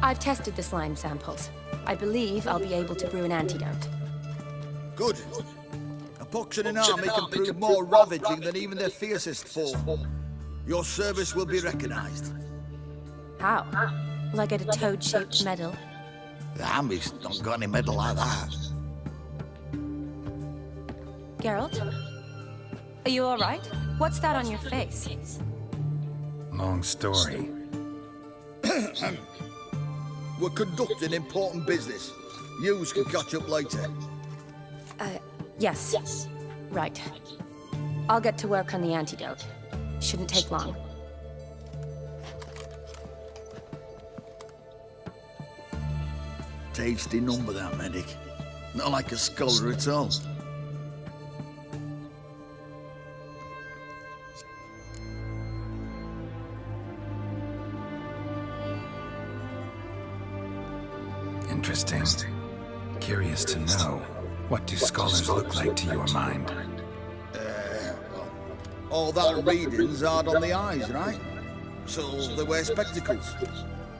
I've tested the slime samples. I believe I'll be able to brew an antidote. Good. A pox in an army can prove more ravaging than even their fiercest foe. Your service will be recognized. How? Will I get a toad-shaped medal? The army's not got any medal like that. Geralt? Are you alright? What's that on your face? Long story. We're conducting important business. Yous can catch up later. Yes. Right. I'll get to work on the antidote. Shouldn't take long. Tasty number, that medic. Not like a scholar at all. Interesting. Curious to know, what do scholars look like to your mind? All that reading's hard on the eyes, right? So they wear spectacles.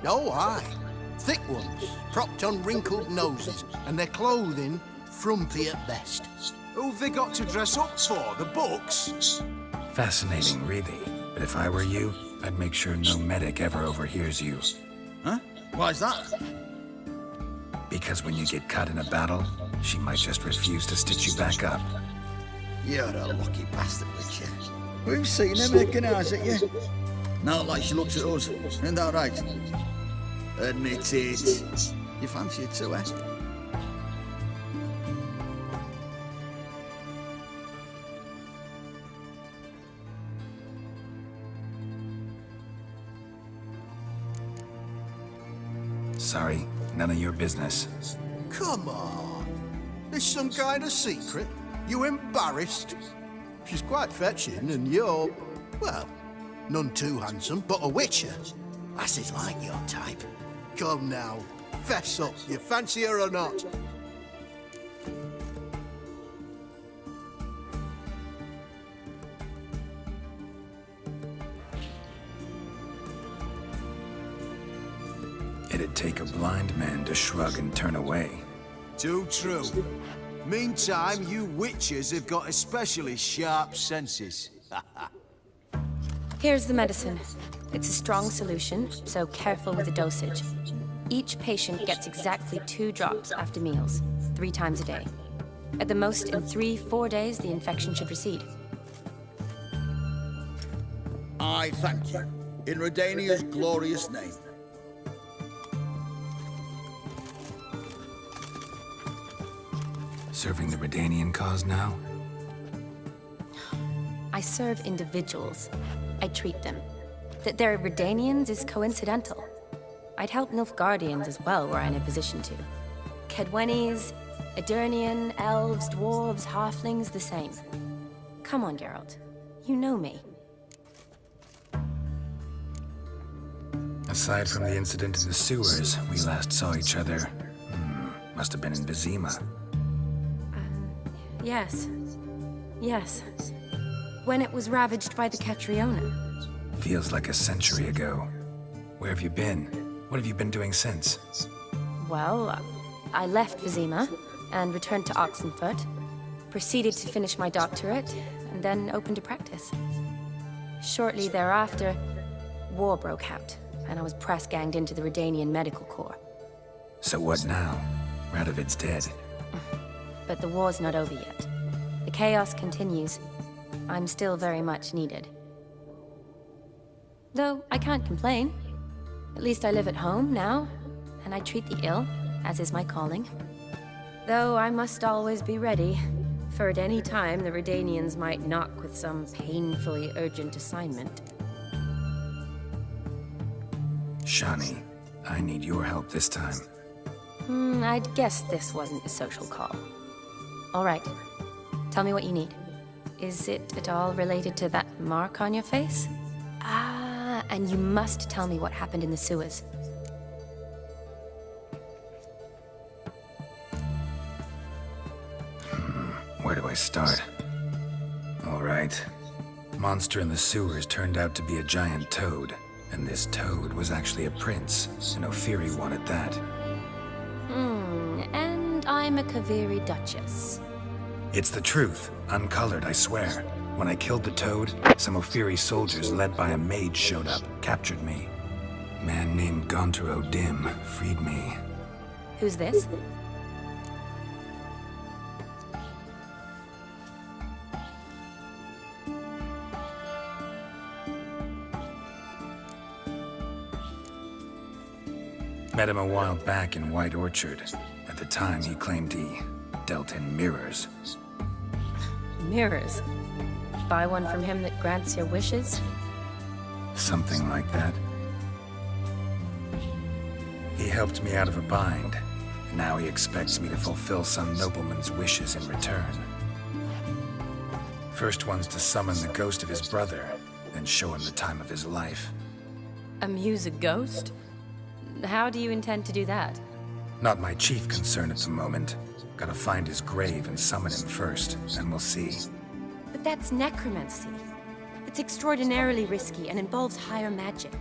Oh, aye. Thick ones, propped on wrinkled noses, and their clothing frumpy at best. Who've they got to dress up for? The books? Fascinating, really. But if I were you, I'd make sure no medic ever overhears you. Huh? Why's that? Because when you get cut in a battle, she might just refuse to stitch you back up. You're a lucky bastard, Witcher. We've seen her making eyes at you. Not like she looks at us. Isn't that right? Admit it. You fancy it too, eh? Sorry, none of your business. Come on. There's some kind of secret? You embarrassed? She's quite fetching, and you're, well, none too handsome, but a witcher. Lasses like your type. Come now, fess up, you fancy her or not? It'd take a blind man to shrug and turn away. Too true. Meantime, you witches have got especially sharp senses. Here's the medicine. It's a strong solution, so careful with the dosage. Each patient gets exactly 2 drops after meals, 3 times a day. At the most, in 3-4 days, the infection should recede. I thank you. In Redania's glorious name. Serving the Redanian cause now? I serve individuals. I treat them. That they're Redanians is coincidental. I'd help Nilfgaardians as well were I in a position to. Kedwenis, Edirnian, elves, dwarves, halflings, the same. Come on, Geralt. You know me. Aside from the incident in the sewers, we last saw each other. Must have been in Vizima. Yes. Yes. When it was ravaged by the Catriona. Feels like a century ago. Where have you been? What have you been doing since? Well, I left Vizima and returned to Oxenfurt, proceeded to finish my doctorate, and then opened a practice. Shortly thereafter, war broke out, and I was press-ganged into the Redanian Medical Corps. So what now? Radovid's dead. But the war's not over yet. The chaos continues. I'm still very much needed. Though I can't complain. At least I live at home now, and I treat the ill, as is my calling. Though I must always be ready, for at any time the Redanians might knock with some painfully urgent assignment. Shani, I need your help this time. I'd guess this wasn't a social call. All right. Tell me what you need. Is it at all related to that mark on your face? Ah, and you must tell me what happened in the sewers. Where do I start? All right. Monster in the sewers turned out to be a giant toad. And this toad was actually a prince, and Ophiri wanted that. And I'm a Kaviri duchess. It's the truth, uncolored, I swear. When I killed the toad, some Ophiri soldiers led by a mage showed up, captured me. A man named Gonter Dim freed me. Who's this? Met him a while back in White Orchard. At the time, he claimed he dealt in mirrors. Mirrors. Buy one from him that grants your wishes? Something like that. He helped me out of a bind, and now he expects me to fulfill some nobleman's wishes in return. First one's to summon the ghost of his brother, then show him the time of his life. Amuse a ghost? How do you intend to do that? Not my chief concern at the moment. Gotta find his grave and summon him first, and we'll see. But that's necromancy. It's extraordinarily risky and involves higher magic.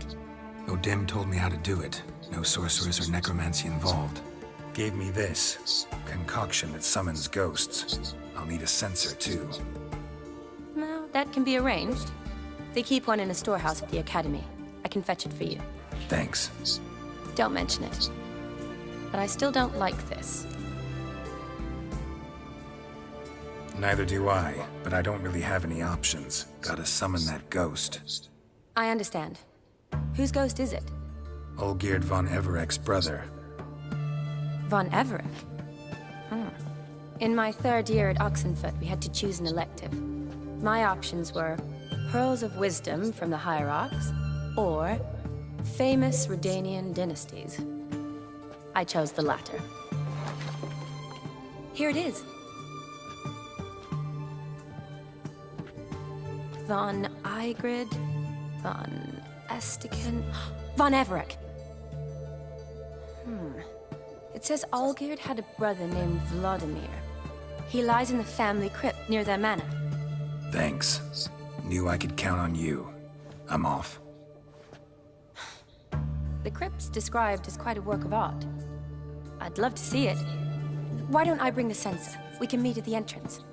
Odim told me how to do it. No sorcerers or necromancy involved. Gave me this concoction that summons ghosts. I'll need a censer too. Well, that can be arranged. They keep one in a storehouse at the academy. I can fetch it for you. Thanks. Don't mention it. But I still don't like this. Neither do I, but I don't really have any options. Gotta summon that ghost. I understand. Whose ghost is it? Olgierd von Everec's brother. Von Everec? In my third year at Oxenfoot, we had to choose an elective. My options were Pearls of Wisdom from the Hierarchs, or Famous Redanian Dynasties. I chose the latter. Here it is. Von Olgierd, von Estiken, von Everec. It says Olgierd had a brother named Vlodimir. He lies in the family crypt near their manor. Thanks. Knew I could count on you. I'm off. The crypt's described as quite a work of art. I'd love to see it. Why don't I bring the censer? We can meet at the entrance.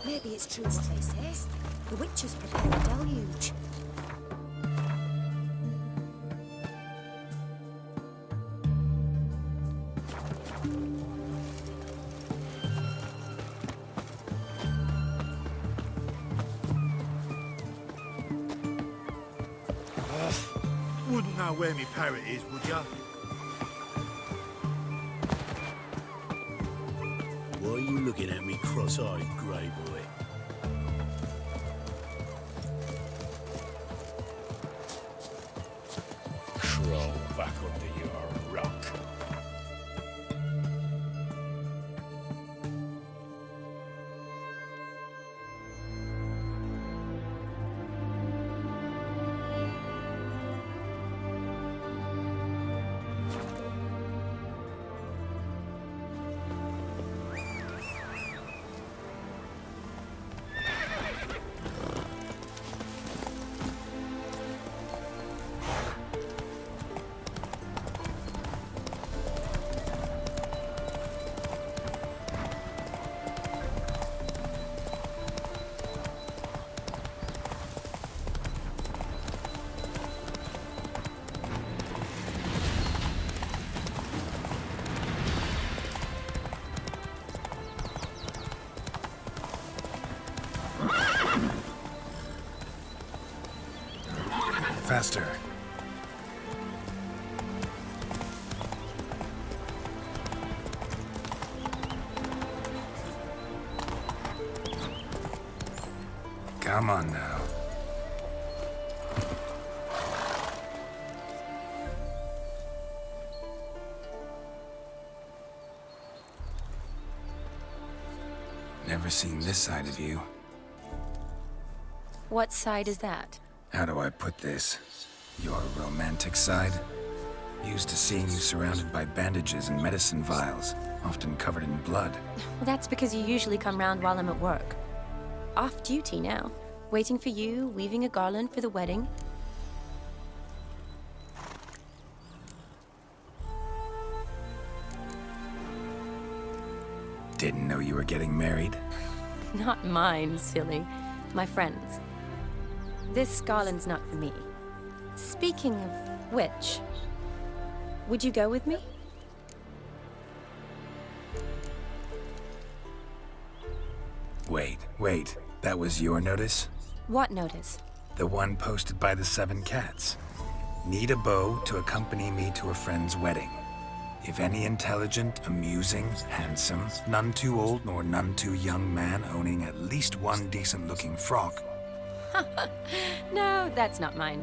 Maybe it's true what they say. The witches prepare a deluge. Wouldn't know where me parrot is, would ya? Why are you looking at me cross-eyed, grey boy? Crawl back under your rock. faster. Come on now. Never seen this side of you. What side is that? How do I put this? Your romantic side? Used to seeing you surrounded by bandages and medicine vials, often covered in blood. Well, that's because you usually come round while I'm at work. Off duty now. Waiting for you, weaving a garland for the wedding. Didn't know you were getting married. Not mine, silly. My friends. This garland's not for me. Speaking of which, would you go with me? Wait. That was your notice? What notice? The one posted by the 7 cats. Need a beau to accompany me to a friend's wedding. If any intelligent, amusing, handsome, none too old nor none too young man owning at least one decent-looking frock. No, that's not mine.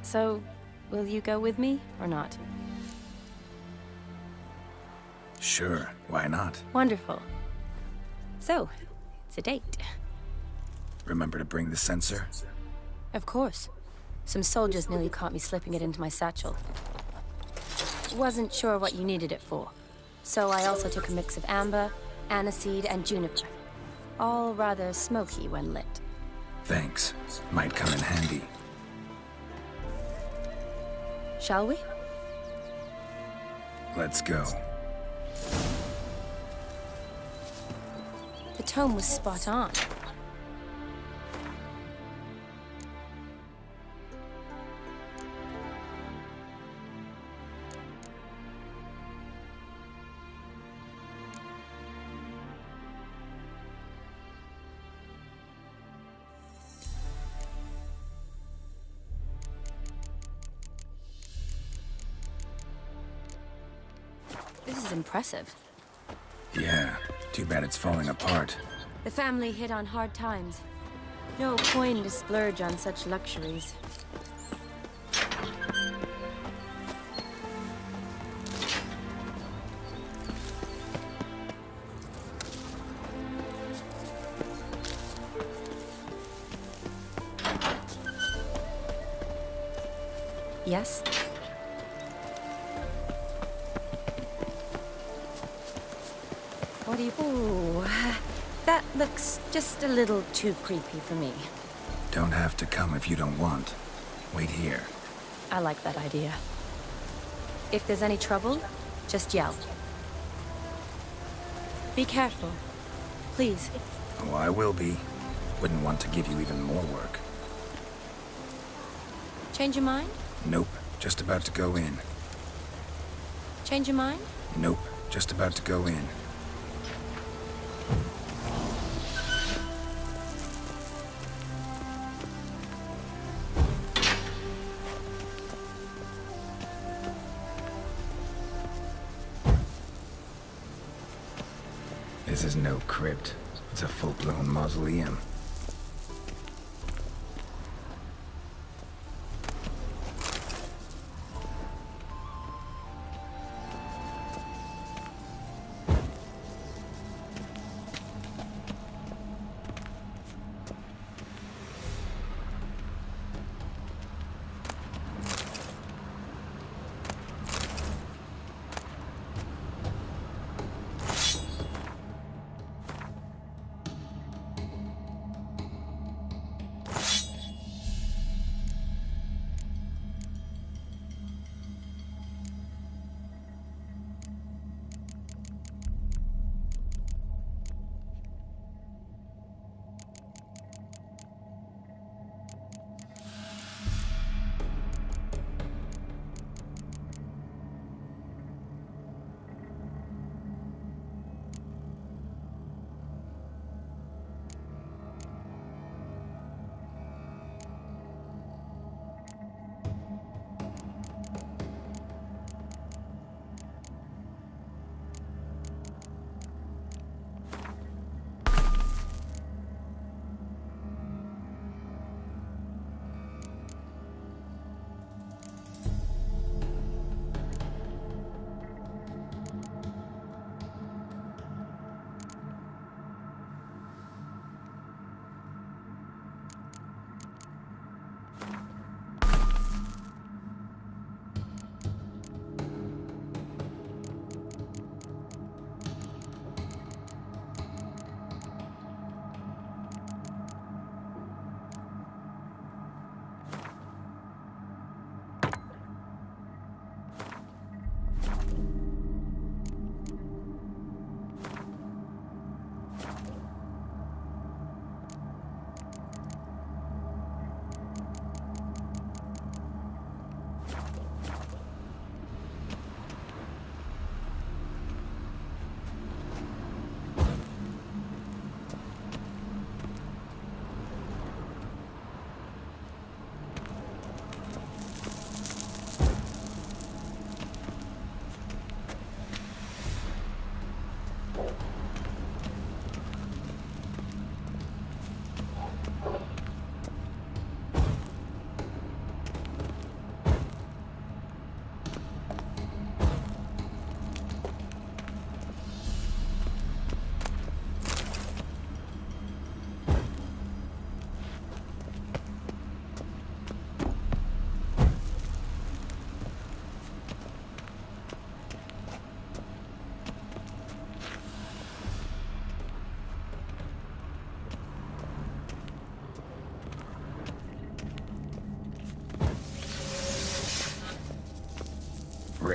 So, will you go with me or not? Sure, why not? Wonderful. So, it's a date. Remember to bring the censer? Of course. Some soldiers nearly caught me slipping it into my satchel. Wasn't sure what you needed it for. So I also took a mix of amber, aniseed, and juniper. All rather smoky when lit. Thanks. Might come in handy. Shall we? Let's go. The tome was spot on. This is impressive. Yeah, too bad it's falling apart. The family hit on hard times. No coin to splurge on such luxuries. Yes? What do you... Ooh, that looks just a little too creepy for me. Don't have to come if you don't want. Wait here. I like that idea. If there's any trouble, just yell. Be careful. Please. Oh, I will be. Wouldn't want to give you even more work. Change your mind? Nope, just about to go in. Change your mind? Nope, just about to go in. This is no crypt. It's a full-blown mausoleum.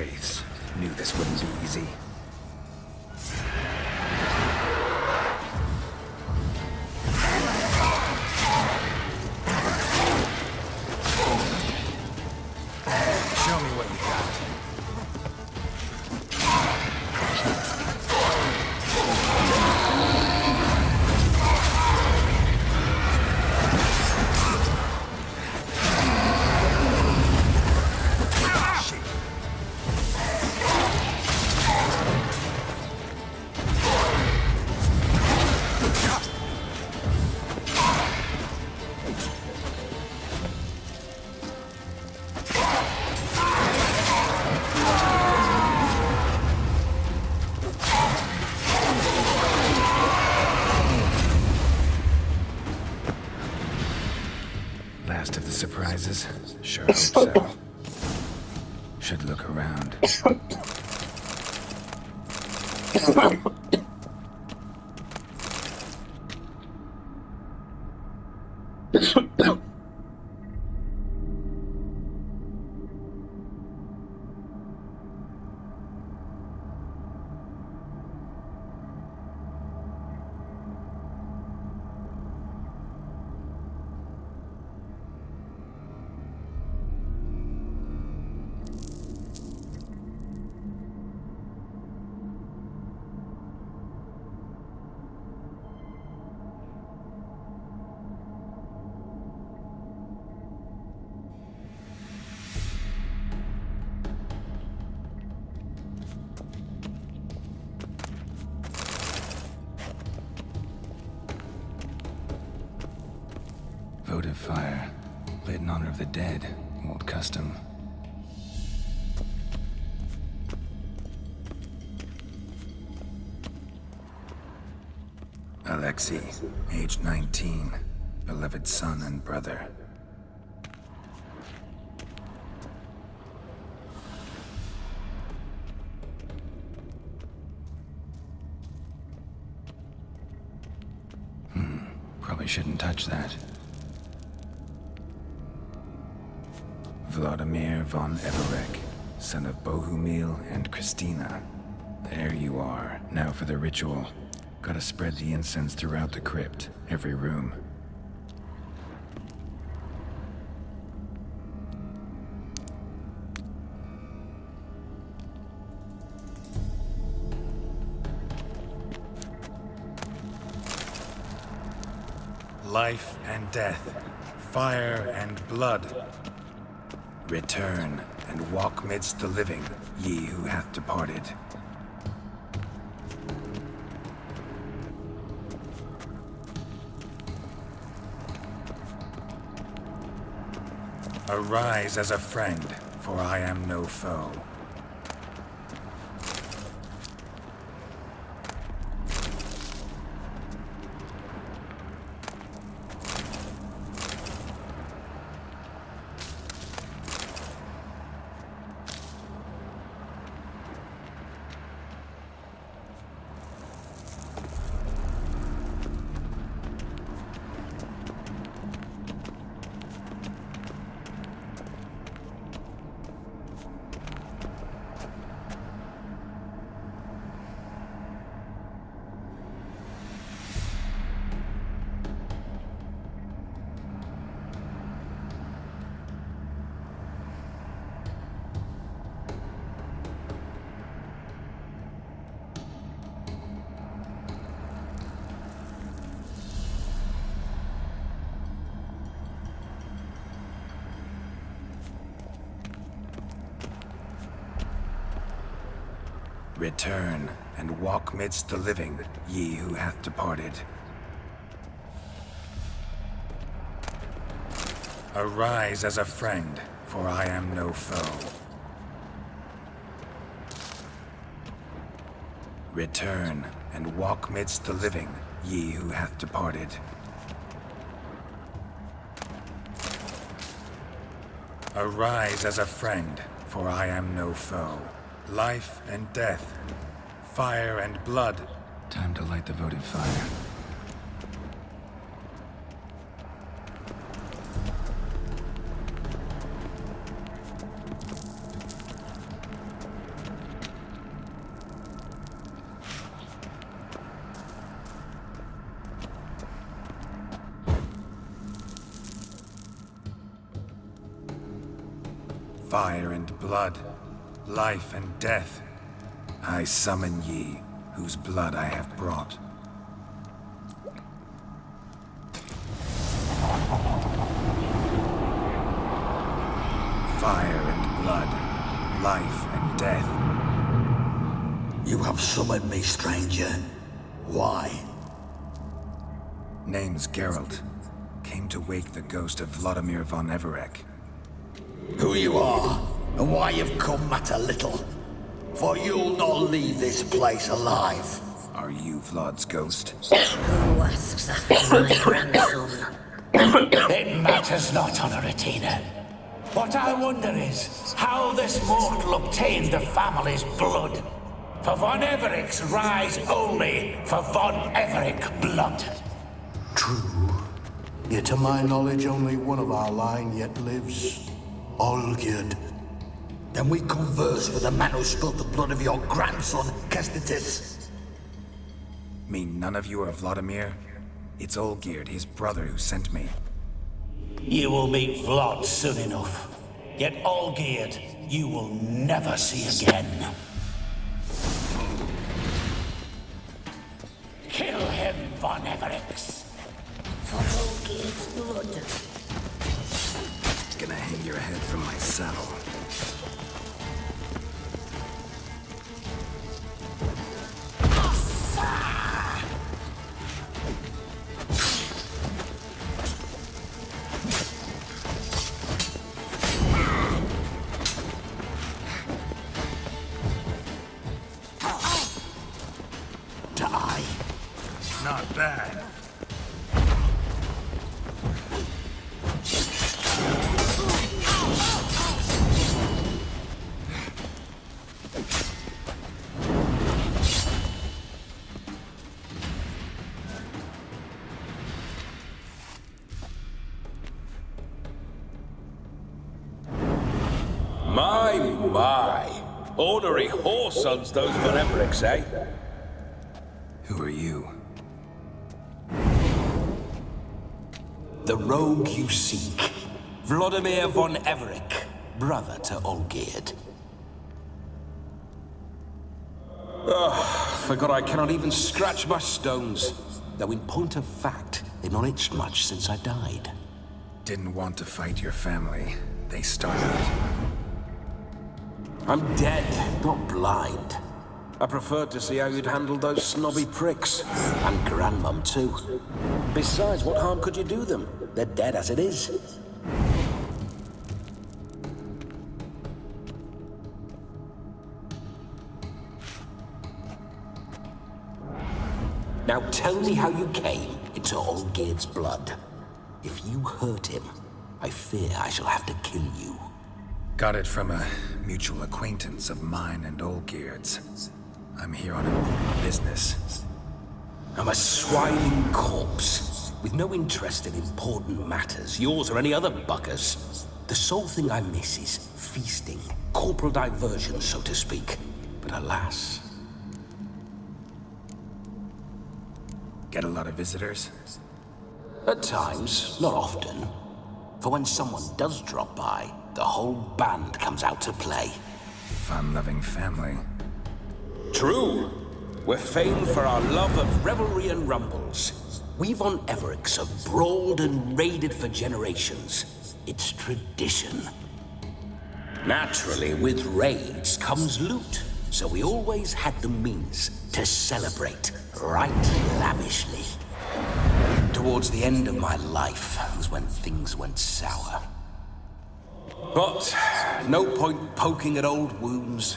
wraiths. Knew this wouldn't be easy. Show me what you got. Last of the surprises? Sure hope so. Should look around. Votive fire. Lit in honor of the dead. Old custom. Alexei, age 19. Beloved son and brother. Probably shouldn't touch that. Vlodimir von Everec, son of Bohumil and Christina. There you are. Now for the ritual. Gotta spread the incense throughout the crypt, every room. Life and death, fire and blood. Return and walk midst the living, ye who hath departed. Arise as a friend, for I am no foe. Return and walk midst the living, ye who hath departed. Arise as a friend, for I am no foe. Return and walk midst the living, ye who hath departed. Arise as a friend, for I am no foe. Life and death, fire and blood. Time to light the votive fire. Fire and blood, life and death. I summon ye, whose blood I have brought. Fire and blood, life and death. You have summoned me, stranger. Why? Name's Geralt. Came to wake the ghost of Vlodimir von Everec. Who you are, and why you've come matter little. For you'll not leave this place alive. Are you Vlod's ghost? Who asks after my grandson? It matters not, Honoratina. What I wonder is how this mortal obtained the family's blood. For von Everec's rise only for von Everec blood. True. Yet to my knowledge, only one of our line yet lives. Olgierd. Then we converse with the man who spilled the blood of your grandson, Kestitis. Mean none of you are Vlodimir? It's Olgierd, his brother, who sent me. You will meet Vlod soon enough. Yet Olgierd, you will never see again. Kill him, von Everec. For Olgierd's blood. Gonna hang your head from my saddle. Die. Not bad. My. Ornery whoresons those von Everecs, eh? Who are you? The rogue you seek. Vlodimir von Everec, brother to Olgierd. Forgot I cannot even scratch my stones. Though in point of fact, they've not itched much since I died. Didn't want to fight your family. They started it. I'm dead, not blind. I preferred to see how you'd handle those snobby pricks. And Grandmum, too. Besides, what harm could you do them? They're dead as it is. Now tell me how you came into Olgierd's blood. If you hurt him, I fear I shall have to kill you. Got it from a mutual acquaintance of mine and Olgierd's. I'm here on important business. I'm a swiving corpse, with no interest in important matters, yours or any other buggers. The sole thing I miss is feasting, corporal diversion, so to speak. But alas... Get a lot of visitors? At times, not often. For when someone does drop by, the whole band comes out to play. Fun-loving family. True. We're famed for our love of revelry and rumbles. We von Everecs have brawled and raided for generations. It's tradition. Naturally, with raids comes loot, so we always had the means to celebrate right lavishly. Towards the end of my life was when things went sour. But no point poking at old wounds.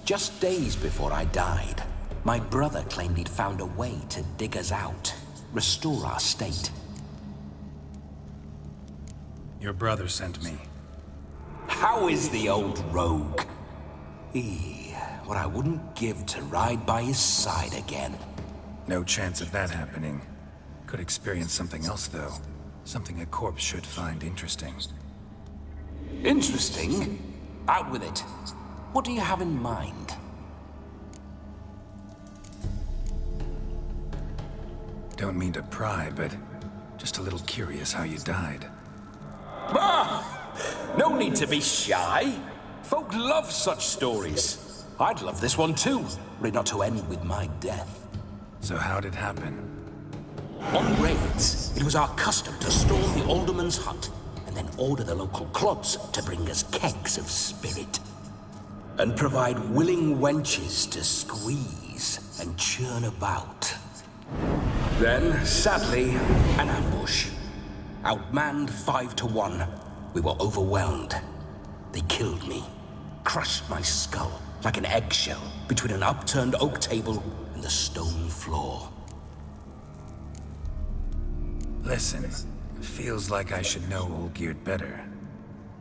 Just days before I died, my brother claimed he'd found a way to dig us out, restore our state. Your brother sent me. How is the old rogue? What I wouldn't give to ride by his side again. No chance of that happening. Could experience something else, though. Something a corpse should find interesting. Interesting? Out with it. What do you have in mind? Don't mean to pry, but just a little curious how you died. No need to be shy. Folk love such stories. I'd love this one too, were it not to end with my death. So how'd it happen? On raids, it was our custom to storm the alderman's hut and then order the local clubs to bring us kegs of spirit. And provide willing wenches to squeeze and churn about. Then, sadly, an ambush. Outmanned 5-1, we were overwhelmed. They killed me, crushed my skull like an eggshell between an upturned oak table and the stone floor. Listen, it feels like I should know Olgierd better.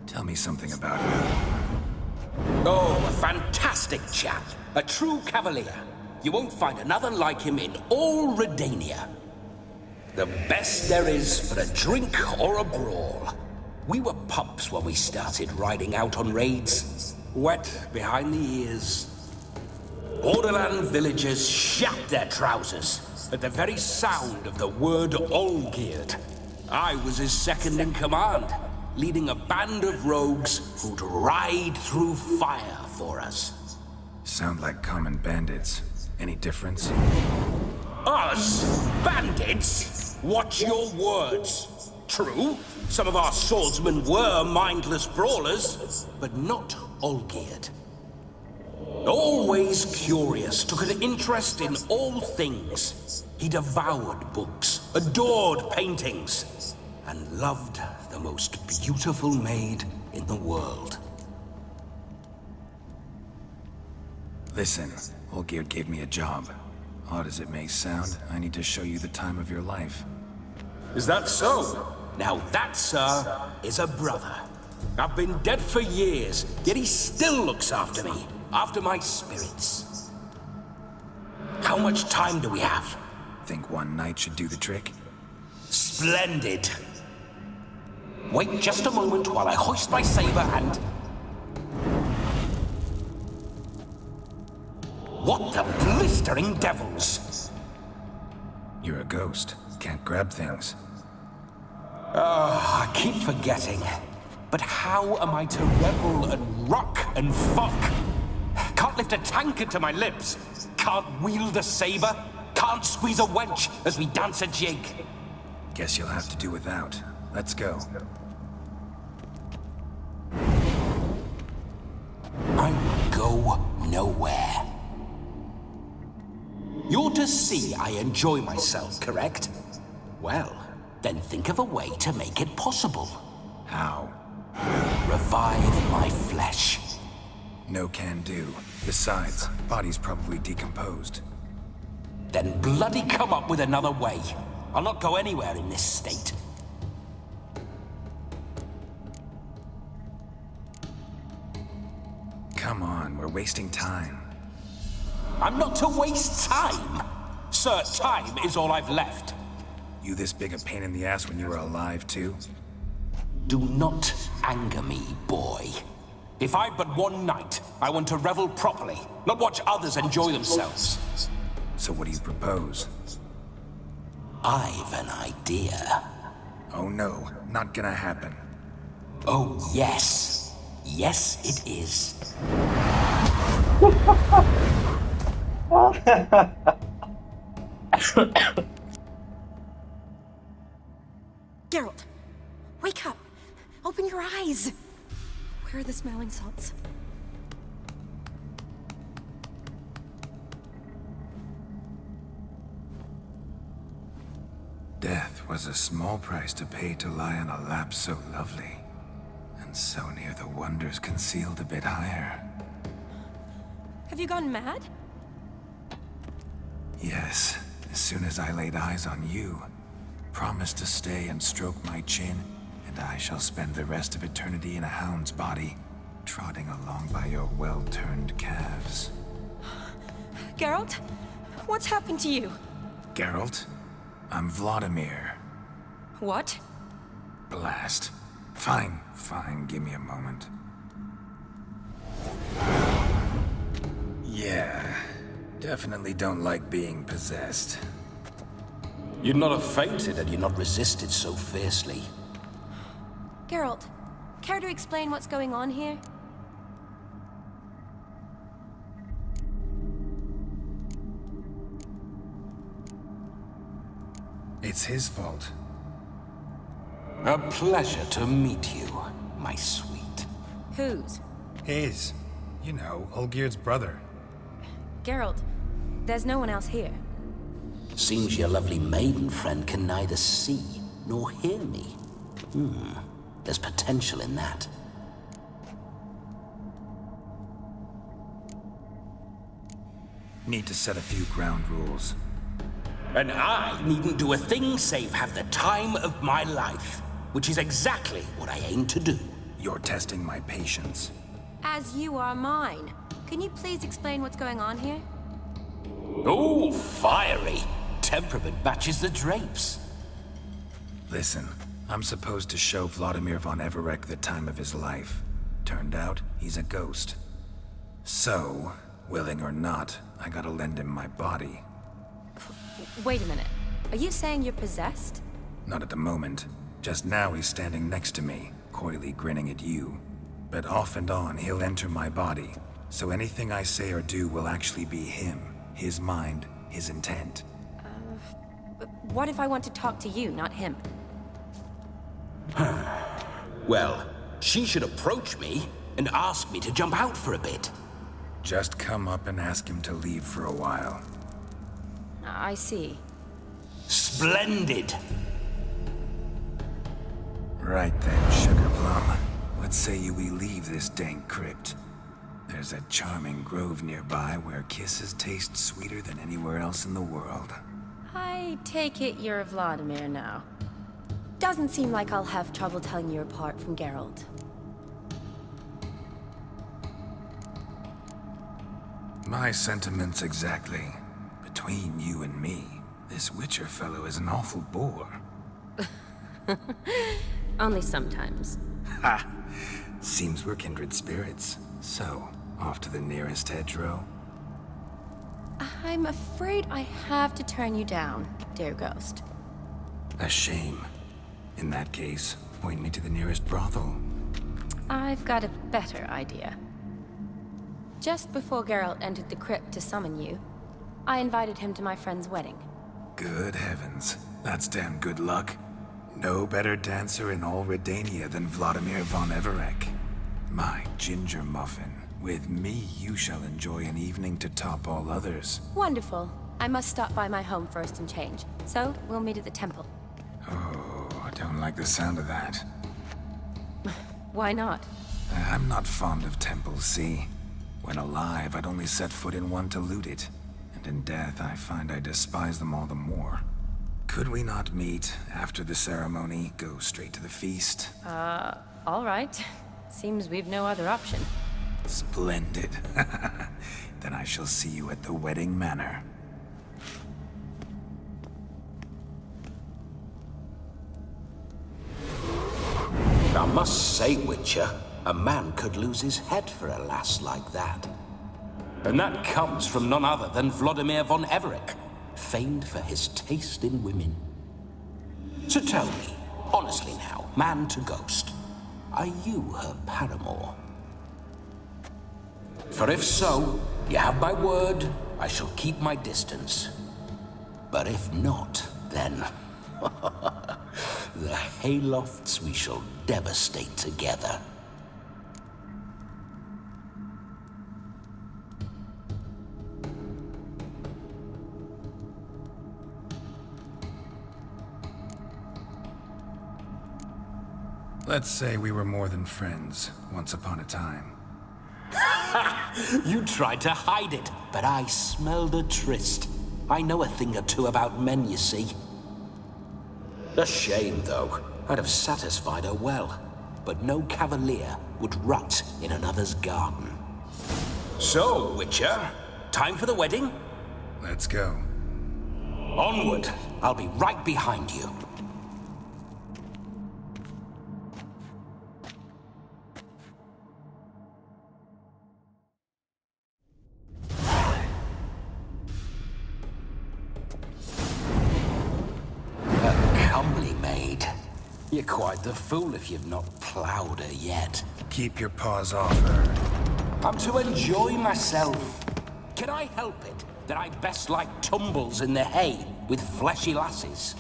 Tell me something about him. Oh, a fantastic chap. A true cavalier. You won't find another like him in all Redania. The best there is for a drink or a brawl. We were pups when we started riding out on raids. Wet behind the ears. Borderland villagers shat their trousers at the very sound of the word Olgierd. I was his second in command, leading a band of rogues who'd ride through fire for us. Sound like common bandits. Any difference? Us? Bandits? Watch your words. True, some of our swordsmen were mindless brawlers, but not Olgierd. Always curious, took an interest in all things. He devoured books, adored paintings, and loved the most beautiful maid in the world. Listen, Olgierd gave me a job. Odd as it may sound, I need to show you the time of your life. Is that so? Now that, sir, is a brother. I've been dead for years, yet he still looks after me, after my spirits. How much time do we have? Think one night should do the trick? Splendid. Wait just a moment while I hoist my saber and... What the blistering devils? You're a ghost. Can't grab things. I keep forgetting. But how am I to revel and rock and fuck? Can't lift a tankard to my lips. Can't wield a saber. Can't squeeze a wench as we dance a jig. Guess you'll have to do without. Let's go. I will go nowhere. You're to see I enjoy myself, correct? Well, then think of a way to make it possible. How? Revive my flesh. No can do. Besides, body's probably decomposed. Then bloody come up with another way. I'll not go anywhere in this state. Come on, we're wasting time. I'm not to waste time. Sir, time is all I've left. You this big a pain in the ass when you were alive, too? Do not anger me, boy. If I've but one night, I want to revel properly, not watch others enjoy themselves. So what do you propose? I've an idea. Oh no, not gonna happen. Oh, yes. Yes, it is. Geralt, wake up. Open your eyes. Where are the smelling salts? Death was a small price to pay to lie on a lap so lovely, and so near the wonders concealed a bit higher. Have you gone mad? Yes, as soon as I laid eyes on you, promised to stay and stroke my chin, and I shall spend the rest of eternity in a hound's body, trotting along by your well-turned calves. Geralt, what's happened to you? Geralt? I'm Vlodimir. What? Blast. Fine, give me a moment. Yeah, definitely don't like being possessed. You'd not have fainted had you not resisted so fiercely. Geralt, Care to explain what's going on here? It's his fault. A pleasure to meet you, my sweet. Whose? His. You know, Olgierd's brother. Geralt, there's no one else here. Seems your lovely maiden friend can neither see nor hear me. There's potential in that. Need to set a few ground rules. And I needn't do a thing save have the time of my life, which is exactly what I aim to do. You're testing my patience. As you are mine. Can you please explain what's going on here? Oh, fiery. Temperament matches the drapes. Listen, I'm supposed to show Vlodimir von Everec the time of his life. Turned out, he's a ghost. So, willing or not, I gotta lend him my body. Wait a minute. Are you saying you're possessed? Not at the moment. Just now he's standing next to me, coyly grinning at you. But off and on, he'll enter my body. So anything I say or do will actually be him. His mind, his intent. But what if I want to talk to you, not him? Well, she should approach me and ask me to jump out for a bit. Just come up and ask him to leave for a while. I see. Splendid! Right then, Sugar Plum. What say you we leave this dank crypt? There's a charming grove nearby where kisses taste sweeter than anywhere else in the world. I take it you're Vlodimir now. Doesn't seem like I'll have trouble telling you apart from Geralt. My sentiments exactly. Between you and me, this Witcher fellow is an awful bore. Only sometimes. Ha! Seems we're kindred spirits. So, off to the nearest hedgerow? I'm afraid I have to turn you down, dear ghost. A shame. In that case, point me to the nearest brothel. I've got a better idea. Just before Geralt entered the crypt to summon you, I invited him to my friend's wedding. Good heavens. That's damn good luck. No better dancer in all Redania than Vlodimir von Everec. My ginger muffin. With me, you shall enjoy an evening to top all others. Wonderful. I must stop by my home first and change. So, we'll meet at the temple. Oh, I don't like the sound of that. Why not? I'm not fond of temples, see? When alive, I'd only set foot in one to loot it. And in death, I find I despise them all the more. Could we not meet after the ceremony, go straight to the feast? All right. Seems we've no other option. Splendid. Then I shall see you at the wedding manor. I must say, Witcher, a man could lose his head for a lass like that. And that comes from none other than Vlodimir von Everec, famed for his taste in women. So tell me, honestly now, man to ghost, are you her paramour? For if so, you have my word, I shall keep my distance. But if not, then the haylofts we shall devastate together. Let's say we were more than friends, once upon a time. You tried to hide it, but I smelled a tryst. I know a thing or two about men, you see. A shame, though. I'd have satisfied her well, but no cavalier would rut in another's garden. So, Witcher, time for the wedding? Let's go. Onward. I'll be right behind you. A comely maid. You're quite the fool if you've not ploughed her yet. Keep your paws off her. I'm to enjoy myself. Can I help it that I best like tumbles in the hay with fleshy lasses?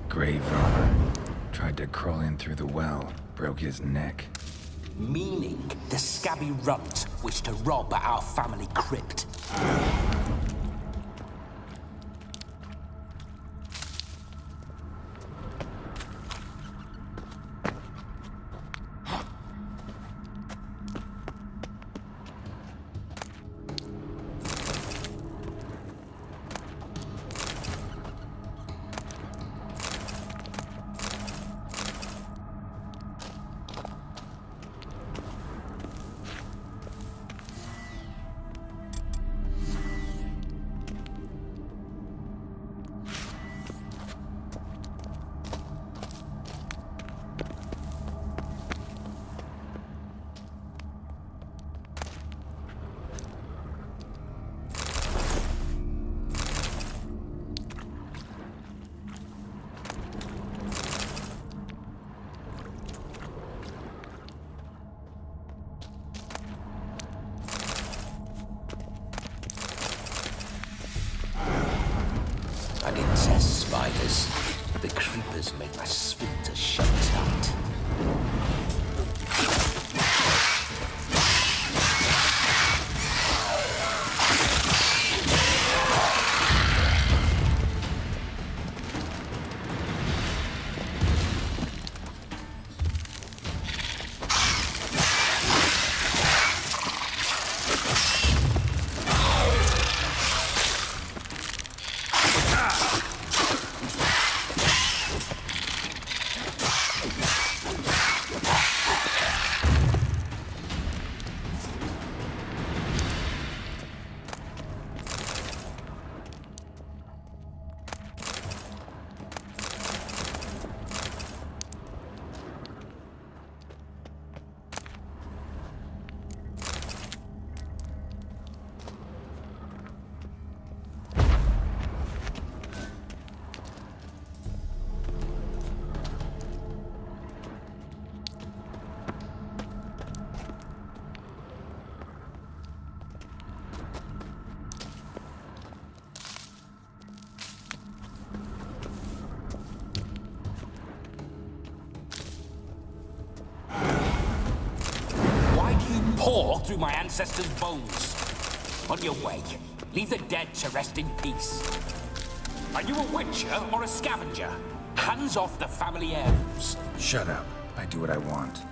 Grave robber. Tried to crawl in through the well. Broke his neck. Meaning the scabby runt wished to rob at our family crypt. I detest spiders. The creepers make my sphincter shut tight. Pour through my ancestors' bones. On your way, leave the dead to rest in peace. Are you a witcher or a scavenger? Hands off the family heirlooms. Shut up. I do what I want.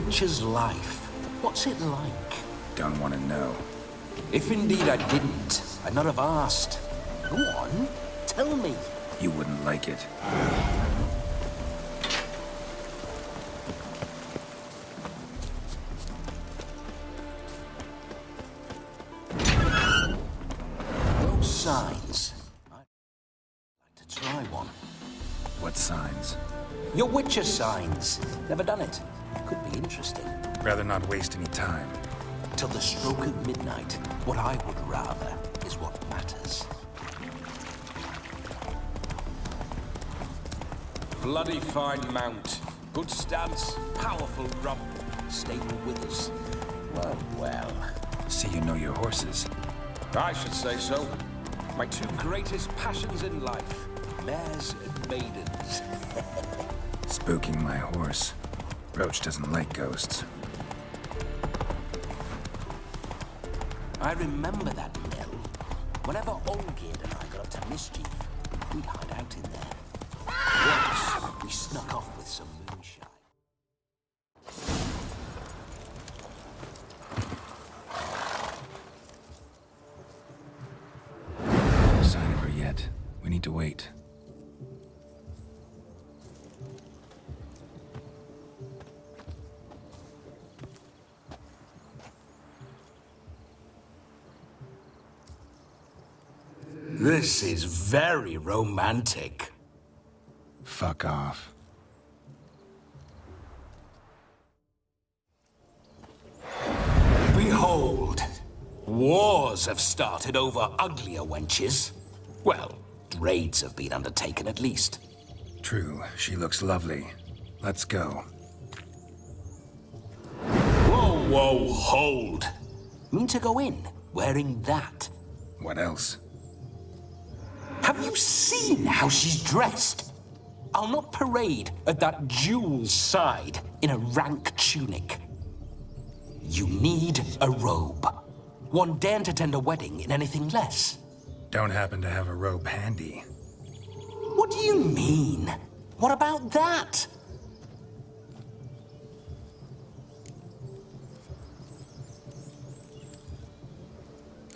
Witcher's life. What's it like? Don't want to know. If indeed I didn't, I'd not have asked. Go on, tell me. You wouldn't like it. Those signs. I'd like to try one. What signs? Your Witcher signs. Never done it. Could be interesting. Rather not waste any time. Till the stroke of midnight, what I would rather is what matters. Bloody fine mount. Good stance, powerful rump. Stable with us. Well, well. See you know your horses. I should say so. My two greatest passions in life. Mares and maidens. Spooking my horse. Roach doesn't like ghosts. I remember that mill. Whenever Olgierd and I got up to mischief, we'd hide out in there. Once, we snuck off with some moonshine. No sign of her yet. We need to wait. This is very romantic. Fuck off. Behold, wars have started over uglier wenches. Well, raids have been undertaken at least. True, she looks lovely. Let's go. Whoa, whoa, hold. Mean to go in wearing that? What else? Have you seen how she's dressed? I'll not parade at that jewel's side in a rank tunic. You need a robe. One daren't attend a wedding in anything less. Don't happen to have a robe handy. What do you mean? What about that?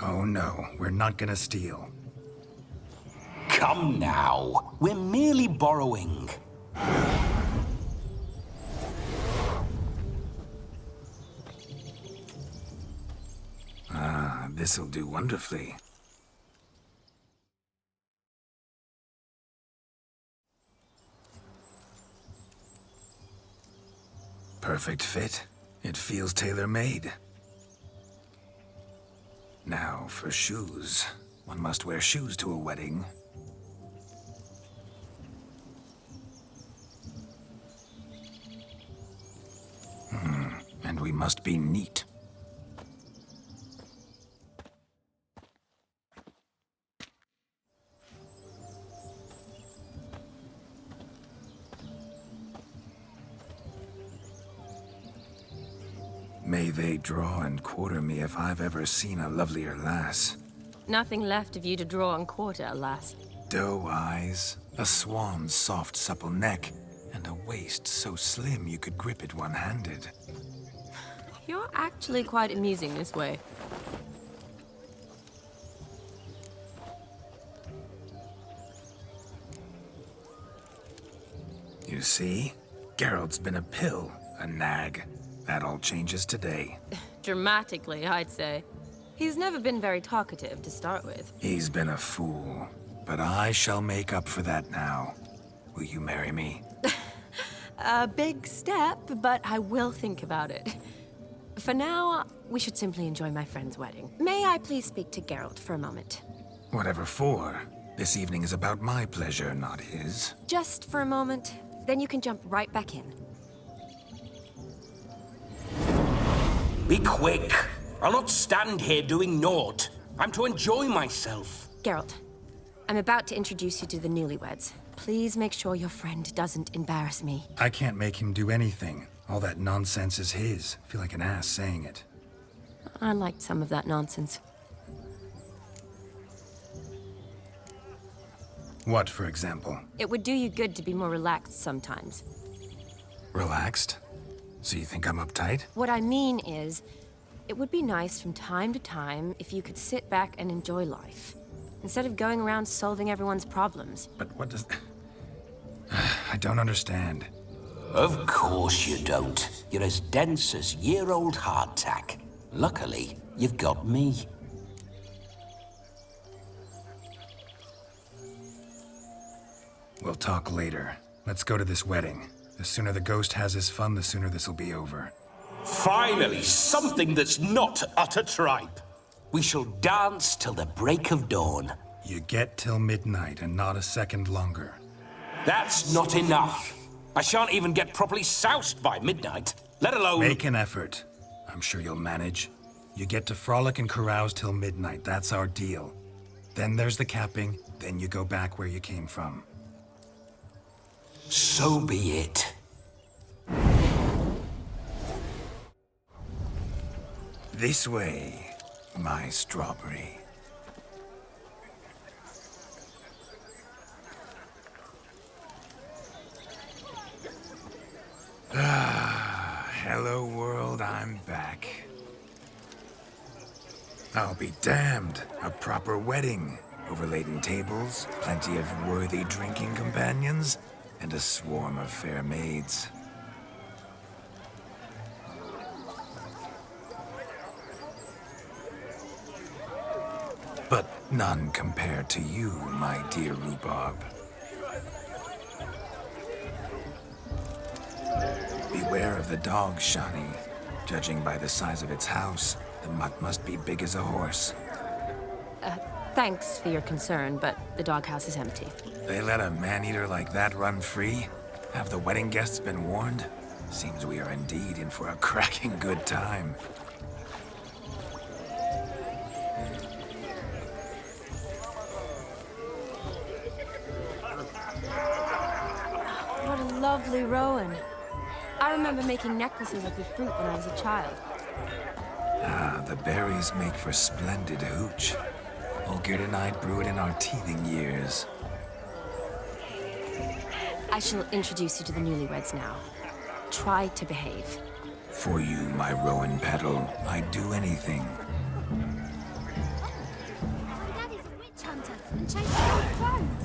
Oh no, we're not gonna steal. Come now, we're merely borrowing. Ah, this'll do wonderfully. Perfect fit. It feels tailor-made. Now for shoes. One must wear shoes to a wedding. And we must be neat. May they draw and quarter me if I've ever seen a lovelier lass. Nothing left of you to draw and quarter, alas. Doe eyes, a swan's soft supple neck, and a waist so slim you could grip it one-handed. You're actually quite amusing this way. You see? Geralt's been a pill, a nag. That all changes today. Dramatically, I'd say. He's never been very talkative to start with. He's been a fool, but I shall make up for that now. Will you marry me? A big step, but I will think about it. For now, we should simply enjoy my friend's wedding. May I please speak to Geralt for a moment? Whatever for. This evening is about my pleasure, not his. Just for a moment, then you can jump right back in. Be quick. I'll not stand here doing naught. I'm to enjoy myself. Geralt, I'm about to introduce you to the newlyweds. Please make sure your friend doesn't embarrass me. I can't make him do anything. All that nonsense is his. I feel like an ass saying it. I liked some of that nonsense. What, for example? It would do you good to be more relaxed sometimes. Relaxed? So you think I'm uptight? What I mean is, it would be nice from time to time if you could sit back and enjoy life, instead of going around solving everyone's problems. But what does... I don't understand. Of course you don't. You're as dense as year-old hardtack. Luckily, you've got me. We'll talk later. Let's go to this wedding. The sooner the ghost has his fun, the sooner this'll be over. Finally, something that's not utter tripe. We shall dance till the break of dawn. You get till midnight and not a second longer. That's not enough. I shan't even get properly soused by midnight, let alone... Make an effort. I'm sure you'll manage. You get to frolic and carouse till midnight. That's our deal. Then there's the capping, then you go back where you came from. So be it. This way, my strawberry. Hello world, I'm back. I'll be damned. A proper wedding. Overladen tables, plenty of worthy drinking companions, and a swarm of fair maids. But none compared to you, my dear rhubarb. Beware of the dog, Shani. Judging by the size of its house, the mutt must be big as a horse. Thanks for your concern, but the doghouse is empty. They let a man-eater like that run free? Have the wedding guests been warned? Seems we are indeed in for a cracking good time. What a lovely rowan. I remember making necklaces of the fruit when I was a child. Ah, the berries make for splendid hooch. Olgierd and I brew it in our teething years. I shall introduce you to the newlyweds now. Try to behave. For you, my rowan petal, I'd do anything. My daddy's a witch hunter and chases old crows.